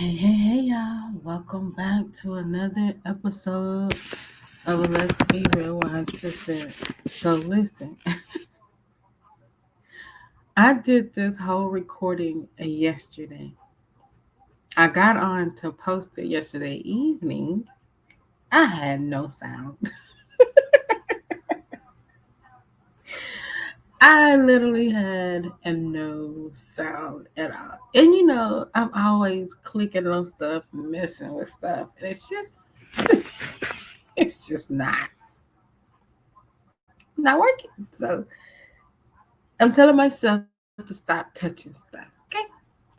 Hey, y'all. Welcome back to another episode of Let's Be Real 100%. So, listen, I did this whole recording yesterday. I got on to post it yesterday evening. I had no sound. I literally had no sound at all. And I'm always clicking on stuff, messing with stuff. And it's just not working. So I'm telling myself to stop touching stuff. Okay.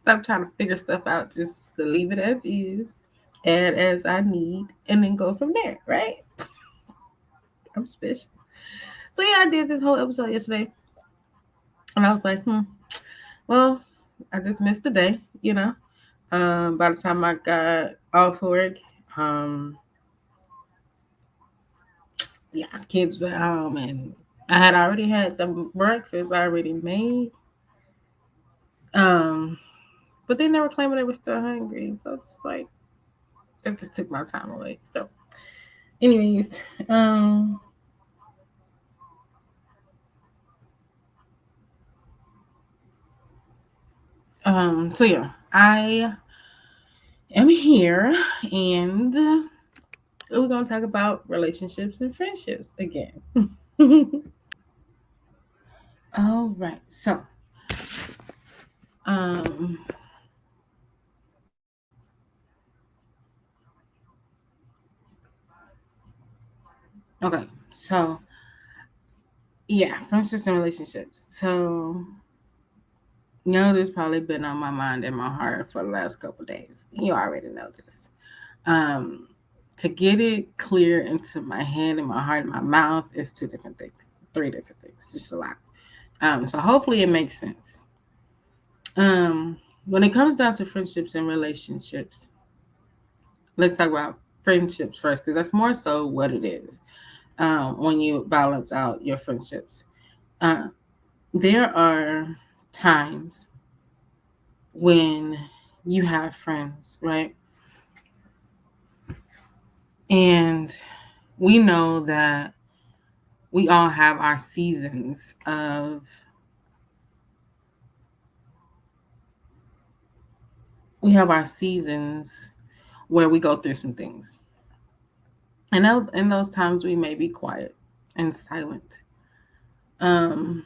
Stop trying to figure stuff out. Just to leave it as is, add as I need, and then go from there, right? I'm special. So yeah, I did this whole episode yesterday. And I was like, well, I just missed a day, By the time I got off work, yeah, kids was at home and I had already had the breakfast already made. Um, but then they were claiming they were still hungry. So it's just like that just took my time away. So anyways, so yeah, I am here and we're gonna talk about relationships and friendships again. All right, so um okay, so yeah, friendships and relationships. So this probably been on my mind and my heart for the last couple of days. You already know this. Um, to get it clear into my head and my heart and my mouth is two different things, three different things, just a lot. So hopefully it makes sense. When it comes down to friendships and relationships, let's talk about friendships first, because that's more so what it is. When you balance out your friendships, uh, there are times when you have friends, right? And we know that we all have our seasons of we have our seasons where we go through some things. And in those times we may be quiet and silent. Um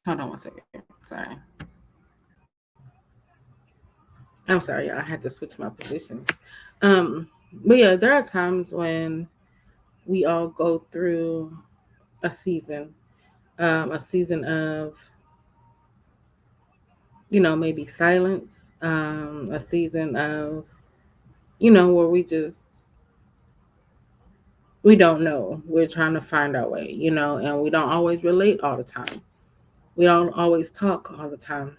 Hold on one second. Sorry. I'm sorry, y'all. I had to switch my positions. But yeah, there are times when we all go through a season of, maybe silence, a season of, where we don't know. We're trying to find our way, and we don't always relate all the time. We don't always talk all the time.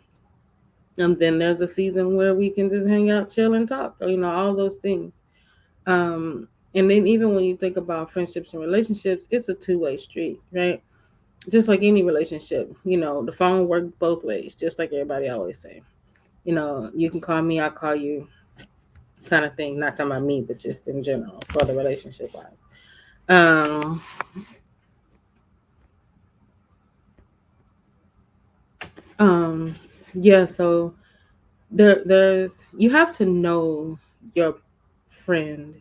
And then there's a season where we can just hang out, chill, and talk, all those things. And then even when you think about friendships and relationships, it's a two-way street, right? Just like any relationship, the phone works both ways, just like everybody always say. You can call me, I'll call you, kind of thing. Not talking about me, but just in general for the relationship wise. Um, um, yeah. So there's you have to know your friend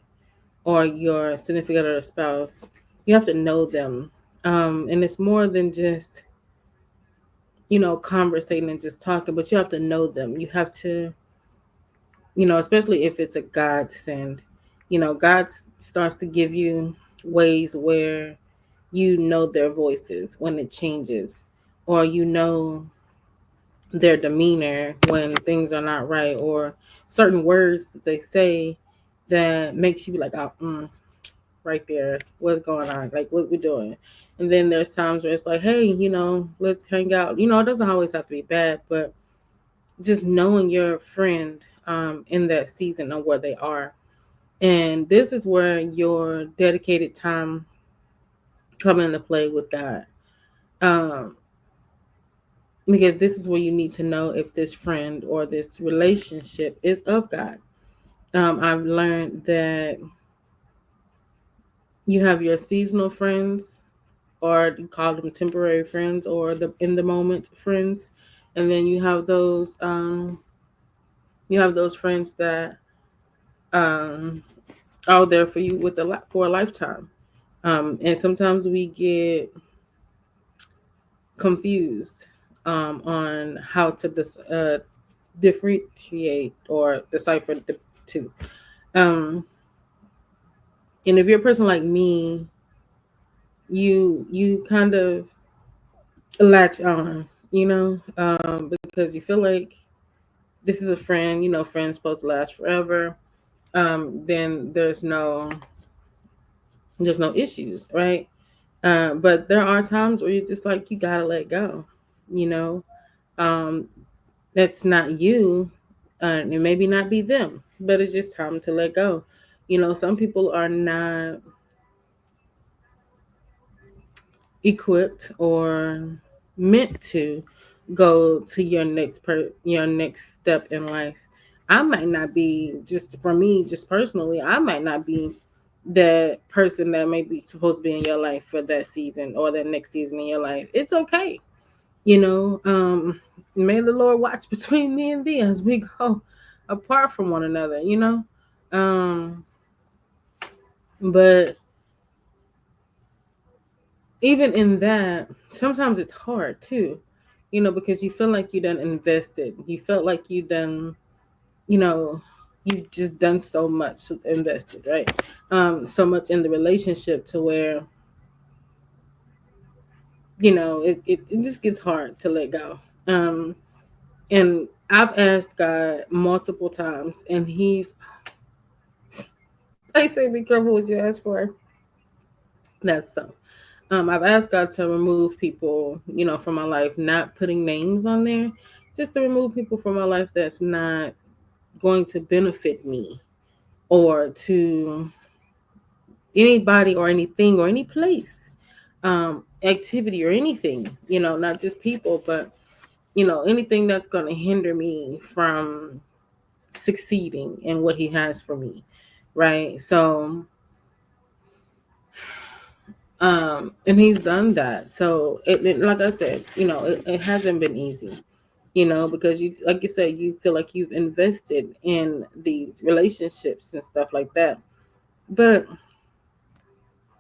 or your significant other spouse. You have to know them, and it's more than just conversating and just talking, but you have to know them. You have to, especially if it's a godsend, God starts to give you ways where their voices when it changes, or their demeanor when things are not right, or certain words that they say that makes you be like, oh, right there, what's going on, like what we're doing. And then there's times where it's like, hey, let's hang out. It doesn't always have to be bad, but just knowing your friend in that season of where they are. And this is where your dedicated time come into play with God. um because this is where you need to know if this friend or this relationship is of God. I've learned that you have your seasonal friends, or you call them temporary friends, or the in the moment friends, and then you have those friends that um, are there for you for a lifetime. And sometimes we get confused on how to differentiate or decipher the two. Um, and if you're a person like me, you kind of latch on, because you feel like this is a friend. Friends supposed to last forever. Then there's no issues, right? But there are times where you're just like, you gotta let go. You know, um, that's not you, and it maybe not be them, but it's just time to let go. Some people are not equipped or meant to go to your next step in life. I might not be, just for me, just personally, I might not be that person that may be supposed to be in your life for that season or that next season in your life. It's okay. you know May the Lord watch between me and thee as we go apart from one another. um but even in that, sometimes it's hard too, because you feel like you done invested. You felt like you done, you know, you've just done so much invested, right? So much in the relationship to where, it just gets hard to let go. And I've asked God multiple times, and I say, be careful what you ask for. That's so. I've asked God to remove people, from my life, not putting names on there, just to remove people from my life that's not going to benefit me or to anybody or anything or any place, activity or anything, not just people, but, anything that's going to hinder me from succeeding in what He has for me. Right. So, and He's done that. So, like I said, it hasn't been easy, because you, like you said, you feel like you've invested in these relationships and stuff like that. But,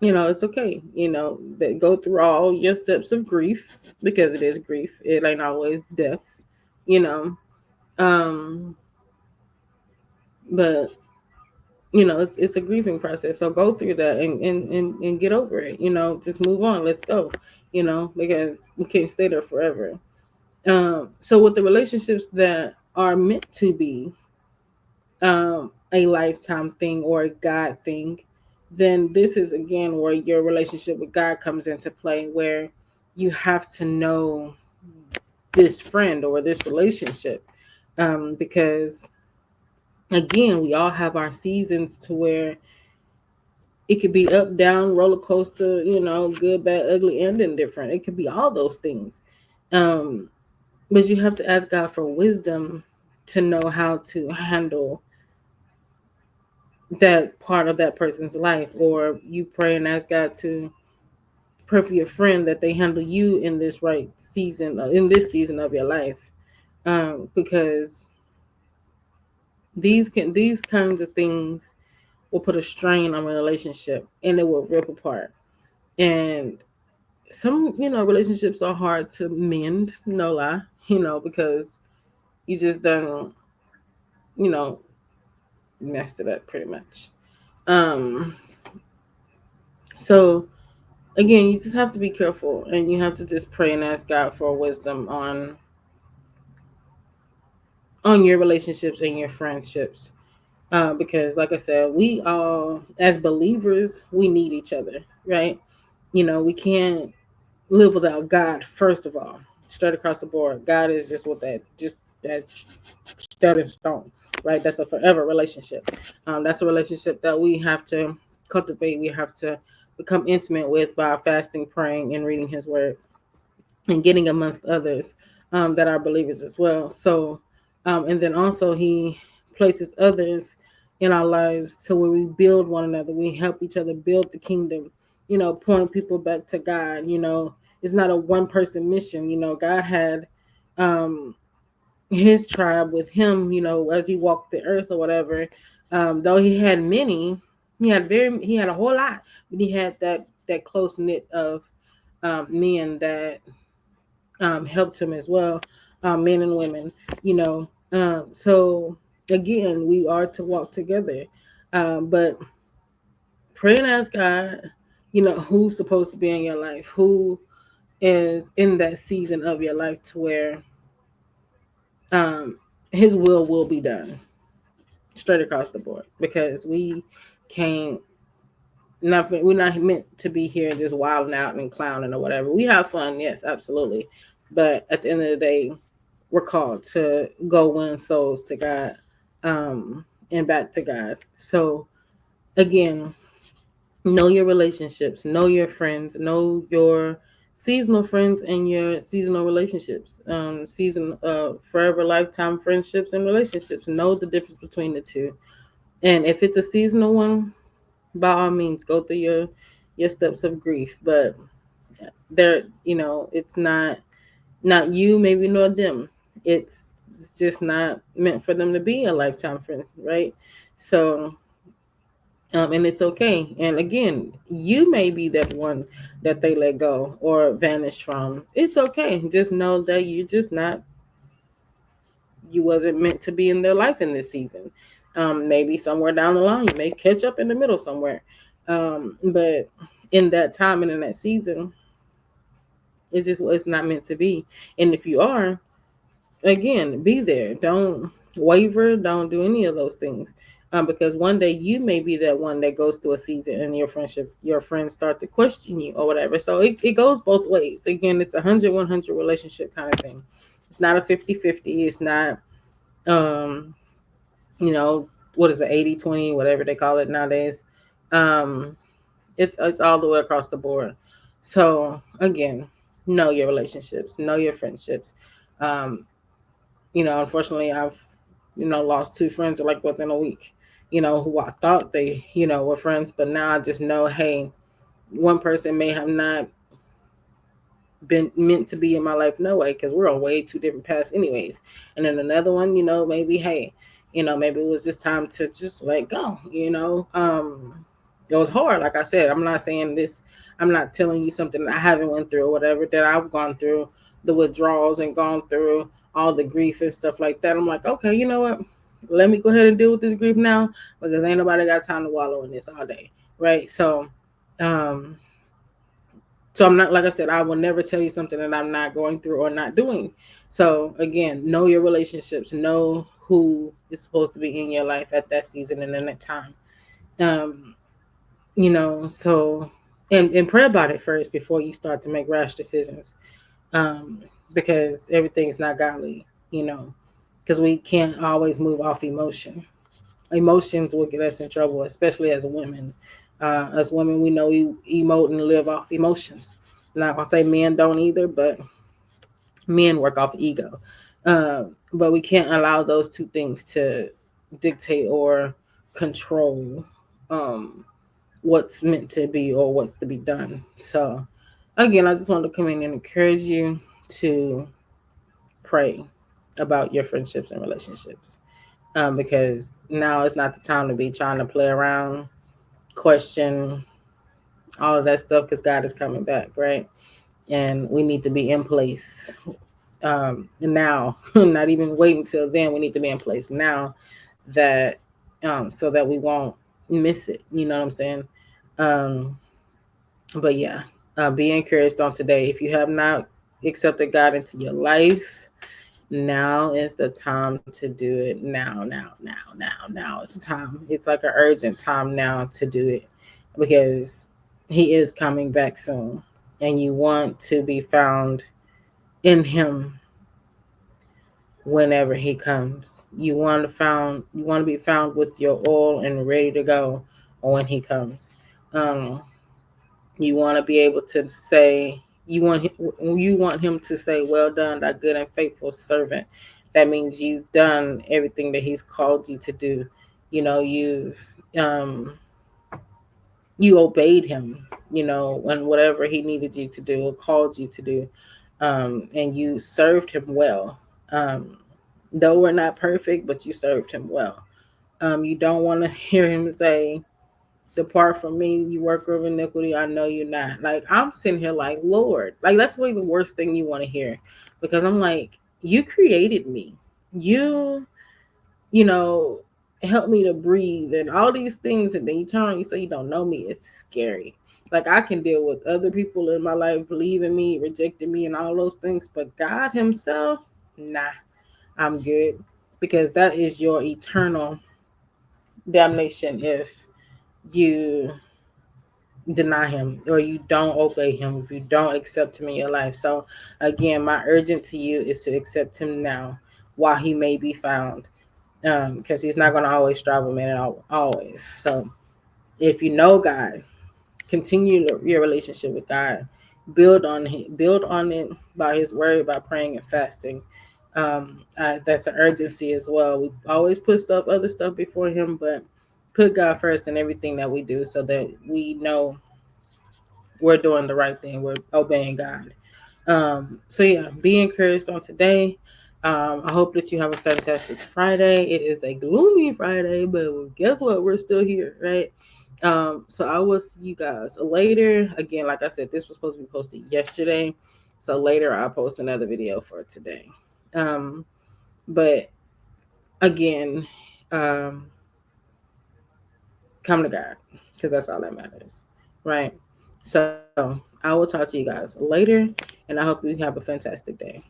it's okay. That go through all your steps of grief, because it is grief. It ain't always death, you know. Um, but it's a grieving process. So go through that and get over it. Just move on. Let's go. Because you can't stay there forever. So with the relationships that are meant to be a lifetime thing or a God thing, then this is again where your relationship with God comes into play, where you have to know this friend or this relationship, because again, we all have our seasons to where it could be up, down, roller coaster, good, bad, ugly, and indifferent. It could be all those things. Um, but you have to ask God for wisdom to know how to handle that part of that person's life, or you pray and ask God to pray for your friend that they handle you in this right season, in this season of your life, because these kinds of things will put a strain on a relationship, and it will rip apart. And some relationships are hard to mend, no lie, because you just done you know messed it up pretty much. um so again, you just have to be careful, and you have to just pray and ask God for wisdom on your relationships and your friendships, because like I said, we all, as believers, we need each other, right? We can't live without God. First of all, straight across the board, God is just that set in stone, right? That's a forever relationship. That's a relationship that we have to cultivate. We have to become intimate with by fasting, praying, and reading His Word, and getting amongst others, that are believers as well. So, and then also he places others in our lives so where we build one another, we help each other build the kingdom, point people back to God. It's not a one person mission. God had um, his tribe with him, as he walked the earth or whatever. Though he had many, he had a whole lot, but he had that close knit of men that helped him as well, men and women, so again, we are to walk together, but pray and ask God, who's supposed to be in your life, who is in that season of your life to where um, his will be done straight across the board, because we can't nothing we're not meant to be here just wilding out and clowning or whatever. We have fun, yes, absolutely, but at the end of the day, we're called to go win souls to God, and back to God. So again, know your relationships, know your friends, know your seasonal friends and your seasonal relationships, forever lifetime friendships and relationships. Know the difference between the two. And if it's a seasonal one, by all means go through your steps of grief. But there, it's not you, maybe nor them. It's just not meant for them to be a lifetime friend, right? So and it's okay. And again, you may be that one that they let go or vanish from. It's okay. Just know that you wasn't meant to be in their life in this season. Maybe somewhere down the line, you may catch up in the middle somewhere. But in that time and in that season, it's not meant to be. And if you are, again, be there. Don't waver. Don't do any of those things. Because one day you may be that one that goes through a season and your friends start to question you or whatever. So it goes both ways. Again, it's 100-100 relationship kind of thing. It's not a 50-50. It's not, um, what is it, 80-20, whatever they call it nowadays. Um, it's all the way across the board. So again, know your relationships, know your friendships. Um, unfortunately, I've lost two friends like within a week. Who I thought they were friends, but now I just know, hey, one person may have not been meant to be in my life no way, because we're on way two different paths anyways. And then another one, maybe, hey, maybe it was just time to just let go. It was hard, like I said. I'm not saying this, I'm not telling you something I haven't went through or whatever, that I've gone through the withdrawals and gone through all the grief and stuff like that. I'm like, okay, you know what, let me go ahead and deal with this grief now, because ain't nobody got time to wallow in this all day, right? Um so I'm not, like I said, I will never tell you something that I'm not going through or not doing. So again, know your relationships, know who is supposed to be in your life at that season and in that time. Um, so and pray about it first before you start to make rash decisions. Um, because everything's not godly, because we can't always move off emotion. Emotions will get us in trouble, especially as women. As women, we know we emote and live off emotions. Not gonna say men don't either, but men work off ego. But we can't allow those two things to dictate or control um, what's meant to be or what's to be done. So, again, I just wanted to come in and encourage you to pray about your friendships and relationships, because now is not the time to be trying to play around, question all of that stuff, because God is coming back, right? And we need to be in place now, not even wait until then. We need to be in place now, that so that we won't miss it. You know what I'm saying? Um, but yeah, be encouraged on today. If you have not accepted God into your life, now is the time to do it. Now it's the time. It's like an urgent time now to do it, because He is coming back soon, and you want to be found in Him whenever He comes. You want to be found with your oil and ready to go when He comes. Um, you want to be able to say, you want him to say, "Well done, thy good and faithful servant." That means you've done everything that he's called you to do. Um you obeyed him, and whatever he needed you to do or called you to do, and you served him well. Um, though we're not perfect, but you served him well. You don't want to hear him say, "Depart from me, you worker of iniquity, I know you're not." Like, I'm sitting here like, Lord, like, that's really the worst thing you want to hear, because I'm like, you created me. You, you know, help me to breathe and all these things, and then you turn around and you say you don't know me. It's scary. Like, I can deal with other people in my life believing me, rejecting me, and all those things, but God Himself, nah, I'm good, because that is your eternal damnation if you deny Him or you don't obey Him, if you don't accept Him in your life. So, again, my urgent to you is to accept Him now while He may be found, because He's not going to always strive with man, always. So, if you know God, continue your relationship with God. Build on it by His word, by praying and fasting. That's an urgency as well. We always put other stuff before Him, but put God first in everything that we do, so that we know we're doing the right thing. We're obeying God. So yeah, be encouraged on today. I hope that you have a fantastic Friday. It is a gloomy Friday, but guess what? We're still here, right? So I will see you guys later. Again, like I said, this was supposed to be posted yesterday. So later I'll post another video for today. But again, um, come to God, because that's all that matters, right? So I will talk to you guys later, and I hope you have a fantastic day.